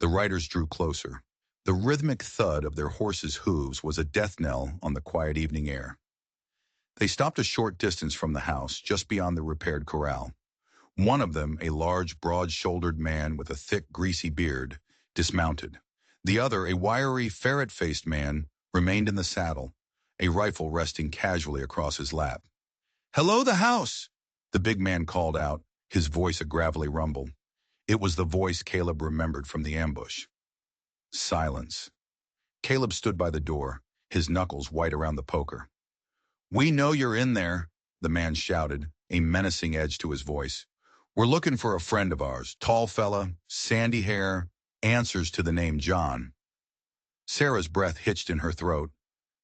The riders drew closer. The rhythmic thud of their horses' hooves was a death knell on the quiet evening air. They stopped a short distance from the house, just beyond the repaired corral. One of them, a large, broad-shouldered man with a thick, greasy beard, dismounted. The other, a wiry, ferret-faced man, remained in the saddle, a rifle resting casually across his lap. "Hello, the house!" the big man called out, his voice a gravelly rumble. It was the voice Caleb remembered from the ambush. Silence. Caleb stood by the door, his knuckles white around the poker. "We know you're in there," the man shouted, a menacing edge to his voice. "We're looking for a friend of ours, tall fella, sandy hair, answers to the name John." Sarah's breath hitched in her throat.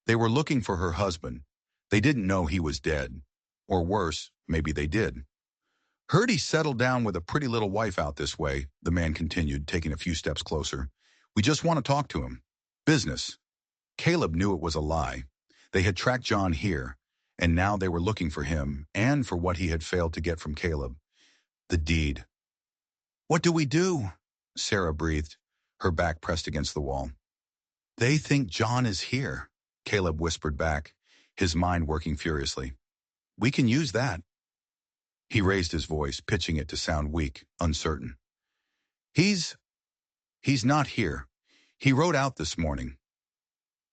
They were looking for her husband. They didn't know he was dead. Or worse, maybe they did. "Heard he settled down with a pretty little wife out this way," the man continued, taking a few steps closer. "We just want to talk to him. Business." Caleb knew it was a lie. They had tracked John here, and now they were looking for him and for what he had failed to get from Caleb. The deed. What do we do? Sarah breathed, her back pressed against the wall. They think John is here, Caleb whispered back, his mind working furiously. We can use that. He raised his voice, pitching it to sound weak, uncertain. He's not here. He rode out this morning.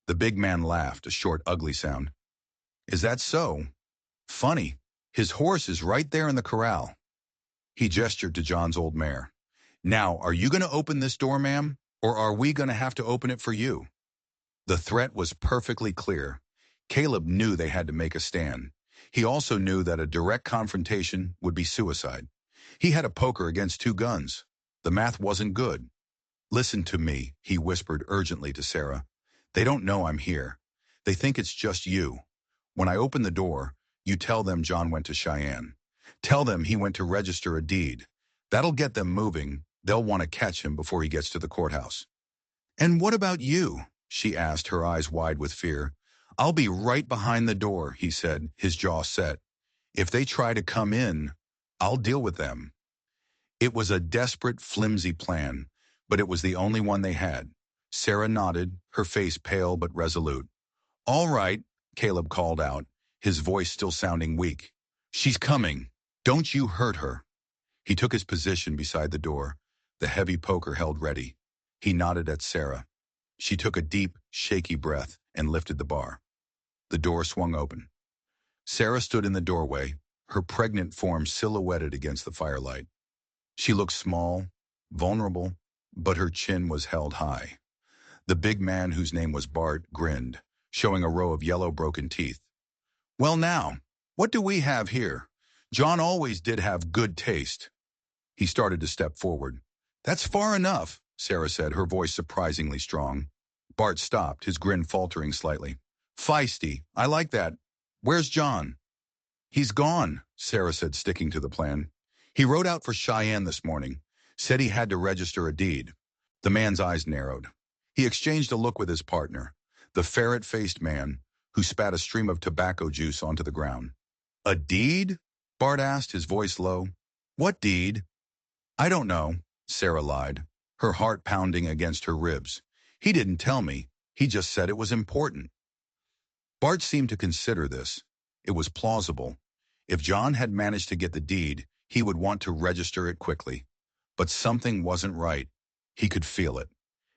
The big man laughed, a short, ugly sound. Is that so? Funny. His horse is right there in the corral. He gestured to John's old mare. Now, are you going to open this door, ma'am? Or are we going to have to open it for you? The threat was perfectly clear. Caleb knew they had to make a stand. He also knew that a direct confrontation would be suicide. He had a poker against two guns. The math wasn't good. Listen to me, he whispered urgently to Sarah. They don't know I'm here. They think it's just you. When I open the door, you tell them John went to Cheyenne. Tell them he went to register a deed. That'll get them moving. They'll want to catch him before he gets to the courthouse. And what about you? She asked, her eyes wide with fear. I'll be right behind the door, he said, his jaw set. If they try to come in, I'll deal with them. It was a desperate, flimsy plan, but it was the only one they had. Sarah nodded, her face pale but resolute. All right, Caleb called out, his voice still sounding weak. She's coming. Don't you hurt her. He took his position beside the door, the heavy poker held ready. He nodded at Sarah. She took a deep, shaky breath and lifted the bar. The door swung open. Sarah stood in the doorway, her pregnant form silhouetted against the firelight. She looked small, vulnerable, but her chin was held high. The big man, whose name was Bart, grinned, showing a row of yellow broken teeth. Well now, what do we have here? John always did have good taste. He started to step forward. That's far enough, Sarah said, her voice surprisingly strong. Bart stopped, his grin faltering slightly. Feisty, I like that. Where's John? He's gone, Sarah said, sticking to the plan. He rode out for Cheyenne this morning, said he had to register a deed. The man's eyes narrowed. He exchanged a look with his partner, the ferret-faced man, who spat a stream of tobacco juice onto the ground. A deed? Bart asked, his voice low. What deed? I don't know, Sarah lied, her heart pounding against her ribs. He didn't tell me. He just said it was important. Bart seemed to consider this. It was plausible. If John had managed to get the deed, he would want to register it quickly. But something wasn't right. He could feel it.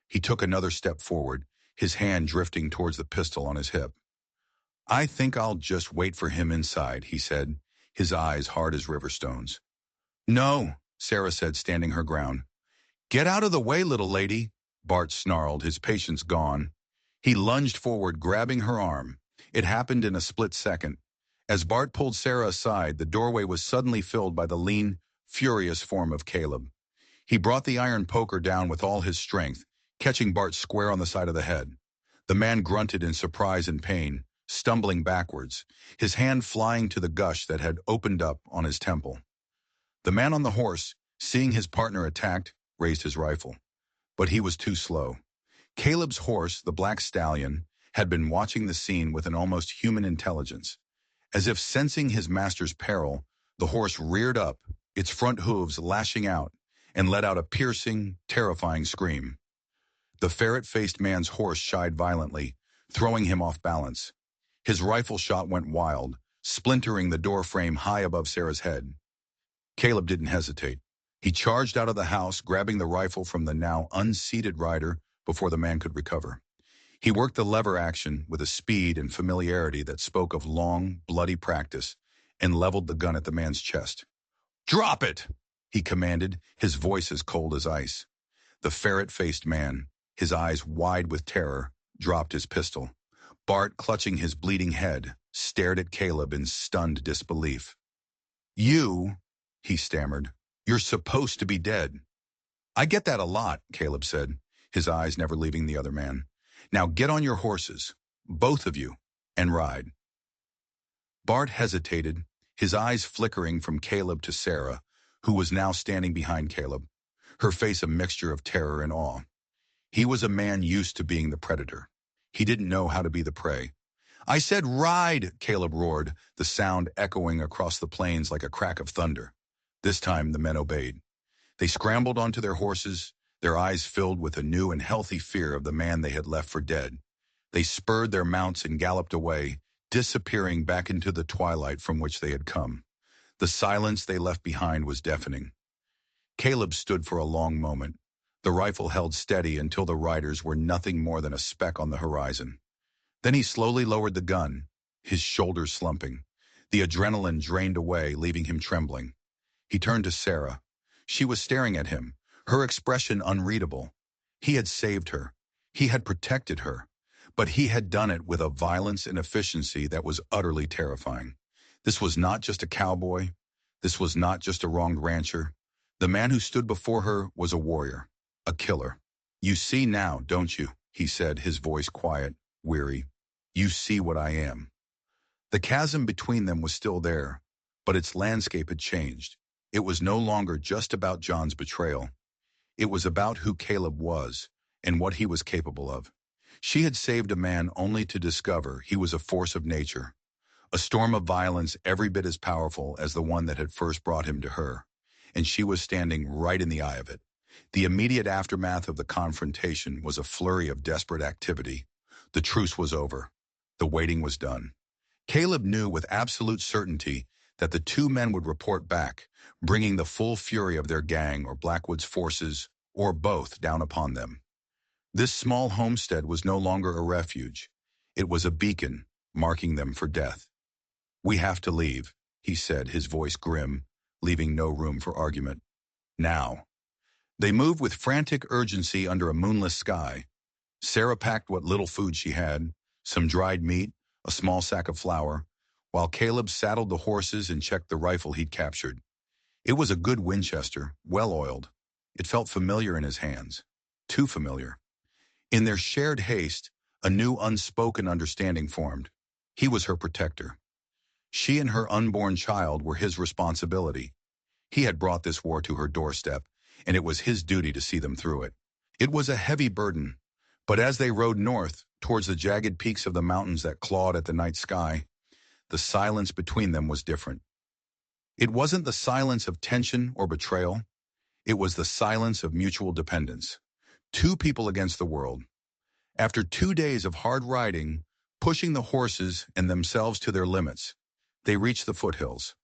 He took another step forward, his hand drifting towards the pistol on his hip. I think I'll just wait for him inside, he said, his eyes hard as river stones. No, Sarah said, standing her ground. Get out of the way, little lady, Bart snarled, his patience gone. He lunged forward, grabbing her arm. It happened in a split second. As Bart pulled Sarah aside, the doorway was suddenly filled by the lean, furious form of Caleb. He brought the iron poker down with all his strength, catching Bart square on the side of the head. The man grunted in surprise and pain, stumbling backwards, his hand flying to the gush that had opened up on his temple. The man on the horse, seeing his partner attacked, raised his rifle. But he was too slow. Caleb's horse, the black stallion, had been watching the scene with an almost human intelligence. As if sensing his master's peril, the horse reared up, its front hooves lashing out, and let out a piercing, terrifying scream. The ferret-faced man's horse shied violently, throwing him off balance. His rifle shot went wild, splintering the door frame high above Sarah's head. Caleb didn't hesitate. He charged out of the house, grabbing the rifle from the now unseated rider before the man could recover. He worked the lever action with a speed and familiarity that spoke of long, bloody practice, and leveled the gun at the man's chest. Drop it, he commanded, his voice as cold as ice. The ferret-faced man, his eyes wide with terror, dropped his pistol. Bart, clutching his bleeding head, stared at Caleb in stunned disbelief. You, he stammered, you're supposed to be dead. I get that a lot, Caleb said, his eyes never leaving the other man. Now get on your horses, both of you, and ride. Bart hesitated, his eyes flickering from Caleb to Sarah, who was now standing behind Caleb, her face a mixture of terror and awe. He was a man used to being the predator. He didn't know how to be the prey. I said ride, Caleb roared, the sound echoing across the plains like a crack of thunder. This time the men obeyed. They scrambled onto their horses, their eyes filled with a new and healthy fear of the man they had left for dead. They spurred their mounts and galloped away, disappearing back into the twilight from which they had come. The silence they left behind was deafening. Caleb stood for a long moment, the rifle held steady until the riders were nothing more than a speck on the horizon. Then he slowly lowered the gun, his shoulders slumping. The adrenaline drained away, leaving him trembling. He turned to Sarah. She was staring at him, her expression unreadable. He had saved her. He had protected her. But he had done it with a violence and efficiency that was utterly terrifying. This was not just a cowboy. This was not just a wronged rancher. The man who stood before her was a warrior, a killer. "You see now, don't you?" he said, his voice quiet, weary. "You see what I am." The chasm between them was still there, but its landscape had changed. It was no longer just about John's betrayal. It was about who Caleb was and what he was capable of. She had saved a man only to discover he was a force of nature, a storm of violence every bit as powerful as the one that had first brought him to her. And she was standing right in the eye of it. The immediate aftermath of the confrontation was a flurry of desperate activity. The truce was over. The waiting was done. Caleb knew with absolute certainty that the two men would report back, bringing the full fury of their gang or Blackwood's forces, or both, down upon them. This small homestead was no longer a refuge. It was a beacon, marking them for death. "We have to leave," he said, his voice grim, leaving no room for argument. "Now." They moved with frantic urgency under a moonless sky. Sarah packed what little food she had, some dried meat, a small sack of flour, while Caleb saddled the horses and checked the rifle he'd captured. It was a good Winchester, well-oiled. It felt familiar in his hands. Too familiar. In their shared haste, a new unspoken understanding formed. He was her protector. She and her unborn child were his responsibility. He had brought this war to her doorstep, and it was his duty to see them through it. It was a heavy burden, but as they rode north, towards the jagged peaks of the mountains that clawed at the night sky, the silence between them was different. It wasn't the silence of tension or betrayal. It was the silence of mutual dependence. Two people against the world. After 2 days of hard riding, pushing the horses and themselves to their limits, they reached the foothills.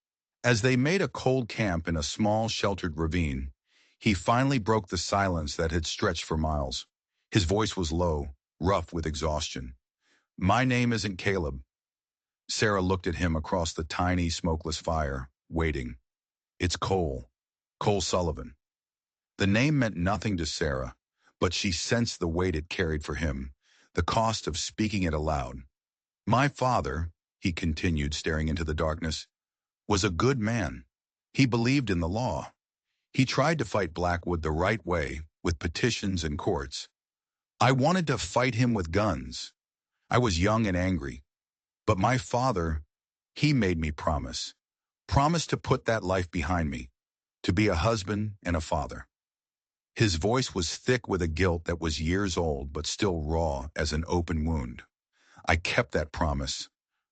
As they made a cold camp in a small, sheltered ravine, he finally broke the silence that had stretched for miles. His voice was low, rough with exhaustion. "My name isn't Caleb." Sarah looked at him across the tiny, smokeless fire, waiting. "It's Cole. Cole Sullivan." The name meant nothing to Sarah, but she sensed the weight it carried for him, the cost of speaking it aloud. "My father," he continued, staring into the darkness, "was a good man. He believed in the law. He tried to fight Blackwood the right way, with petitions and courts. I wanted to fight him with guns. I was young and angry. But my father, he made me promise. Promise to put that life behind me, to be a husband and a father." His voice was thick with a guilt that was years old but still raw as an open wound. "I kept that promise.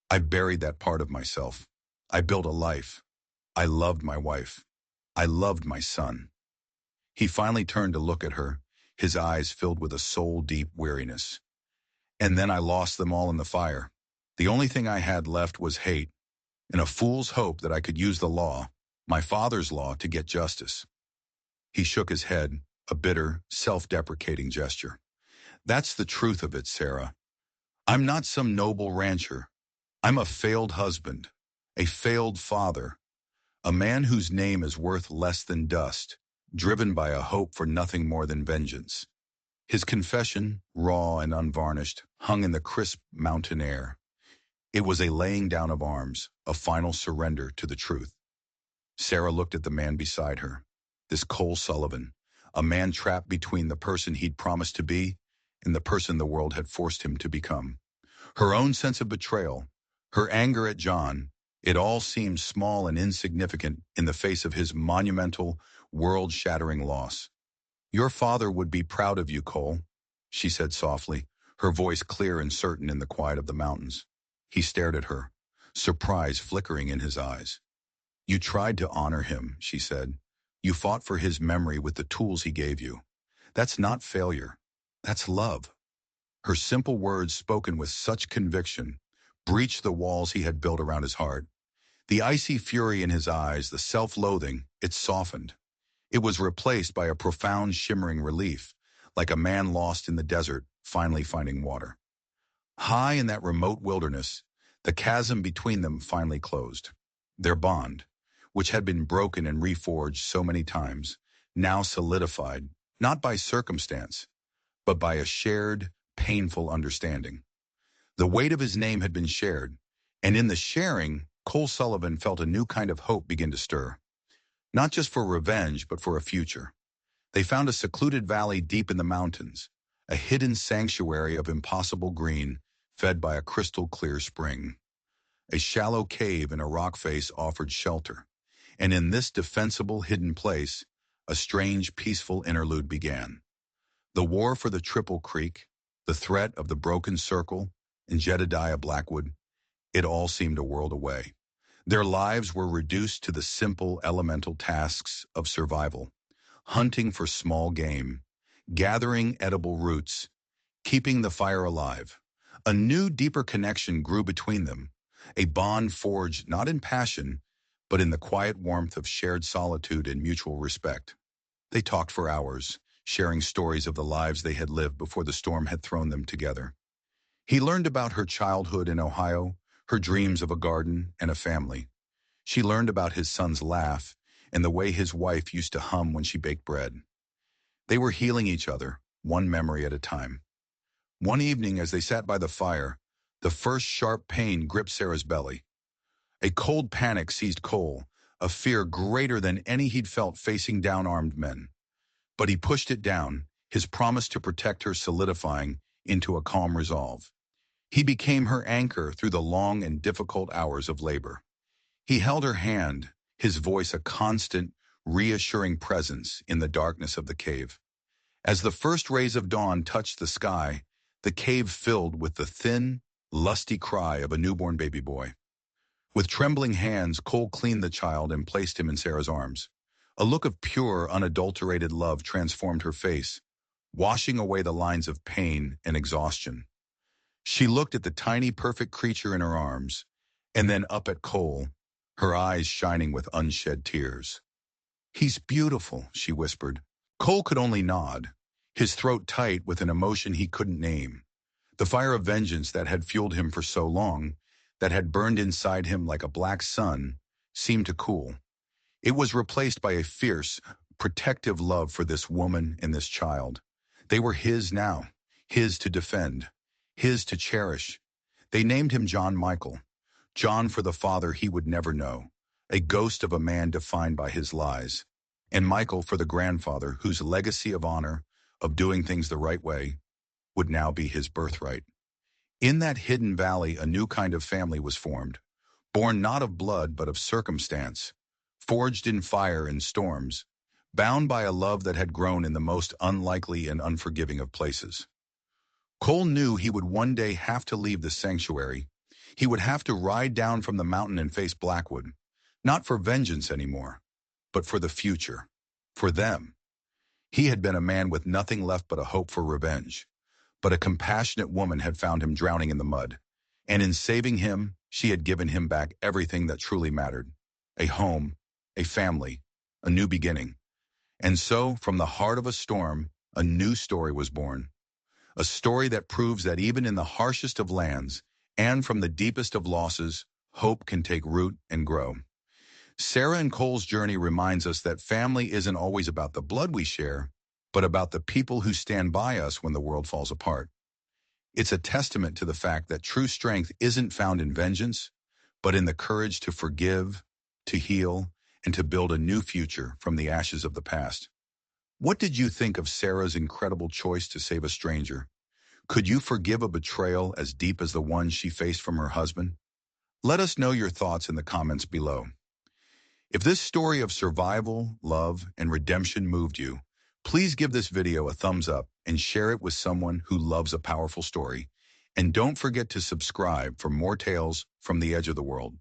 I buried that part of myself. I built a life. I loved my wife. I loved my son." He finally turned to look at her, his eyes filled with a soul-deep weariness. "And then I lost them all in the fire. The only thing I had left was hate, and a fool's hope that I could use the law, my father's law, to get justice." He shook his head, a bitter, self-deprecating gesture. "That's the truth of it, Sarah. I'm not some noble rancher. I'm a failed husband, a failed father, a man whose name is worth less than dust, driven by a hope for nothing more than vengeance." His confession, raw and unvarnished, hung in the crisp mountain air. It was a laying down of arms, a final surrender to the truth. Sarah looked at the man beside her, this Cole Sullivan, a man trapped between the person he'd promised to be and the person the world had forced him to become. Her own sense of betrayal, her anger at John, it all seemed small and insignificant in the face of his monumental, world-shattering loss. "Your father would be proud of you, Cole," she said softly, her voice clear and certain in the quiet of the mountains. He stared at her, surprise flickering in his eyes. "You tried to honor him," she said, You fought for his memory with the tools he gave you. That's not failure. That's love. Her simple words, spoken with such conviction, breached the walls he had built around his heart. The icy fury in his eyes, the self-loathing, it softened. It was replaced by a profound shimmering relief, like a man lost in the desert, finally finding water. High in that remote wilderness, the chasm between them finally closed. Their bond, which had been broken and reforged so many times, now solidified, not by circumstance, but by a shared, painful understanding. The weight of his name had been shared, and in the sharing, Cole Sullivan felt a new kind of hope begin to stir. Not just for revenge, but for a future. They found a secluded valley deep in the mountains, a hidden sanctuary of impossible green, fed by a crystal-clear spring. A shallow cave in a rock face offered shelter, and in this defensible hidden place, a strange, peaceful interlude began. The war for the Triple Creek, the threat of the Broken Circle, and Jedediah Blackwood, it all seemed a world away. Their lives were reduced to the simple elemental tasks of survival, hunting for small game, gathering edible roots, keeping the fire alive. A new, deeper connection grew between them, a bond forged not in passion, but in the quiet warmth of shared solitude and mutual respect. They talked for hours, sharing stories of the lives they had lived before the storm had thrown them together. He learned about her childhood in Ohio, her dreams of a garden and a family. She learned about his son's laugh and the way his wife used to hum when she baked bread. They were healing each other, one memory at a time. One evening, as they sat by the fire, the first sharp pain gripped Sarah's belly. A cold panic seized Cole, a fear greater than any he'd felt facing down armed men. But he pushed it down, his promise to protect her solidifying into a calm resolve. He became her anchor through the long and difficult hours of labor. He held her hand, his voice a constant, reassuring presence in the darkness of the cave. As the first rays of dawn touched the sky, the cave filled with the thin, lusty cry of a newborn baby boy. With trembling hands, Cole cleaned the child and placed him in Sarah's arms. A look of pure, unadulterated love transformed her face, washing away the lines of pain and exhaustion. She looked at the tiny, perfect creature in her arms, and then up at Cole, her eyes shining with unshed tears. "He's beautiful," she whispered. Cole could only nod, his throat tight with an emotion he couldn't name. The fire of vengeance that had fueled him for so long, that had burned inside him like a black sun, seemed to cool. It was replaced by a fierce, protective love for this woman and this child. They were his now, his to defend, his to cherish. They named him John Michael, John for the father he would never know, a ghost of a man defined by his lies, and Michael for the grandfather whose legacy of honor, of doing things the right way, would now be his birthright. In that hidden valley, a new kind of family was formed, born not of blood but of circumstance, forged in fire and storms, bound by a love that had grown in the most unlikely and unforgiving of places. Cole knew he would one day have to leave the sanctuary. He would have to ride down from the mountain and face Blackwood, not for vengeance anymore, but for the future, for them. He had been a man with nothing left but a hope for revenge, but a compassionate woman had found him drowning in the mud, and in saving him, she had given him back everything that truly mattered: a home, a family, a new beginning. And so, from the heart of a storm, a new story was born. A story that proves that even in the harshest of lands, and from the deepest of losses, hope can take root and grow. Sarah and Cole's journey reminds us that family isn't always about the blood we share, but about the people who stand by us when the world falls apart. It's a testament to the fact that true strength isn't found in vengeance, but in the courage to forgive, to heal, and to build a new future from the ashes of the past. What did you think of Sarah's incredible choice to save a stranger? Could you forgive a betrayal as deep as the one she faced from her husband? Let us know your thoughts in the comments below. If this story of survival, love, and redemption moved you, please give this video a thumbs up and share it with someone who loves a powerful story. And don't forget to subscribe for more tales from the edge of the world.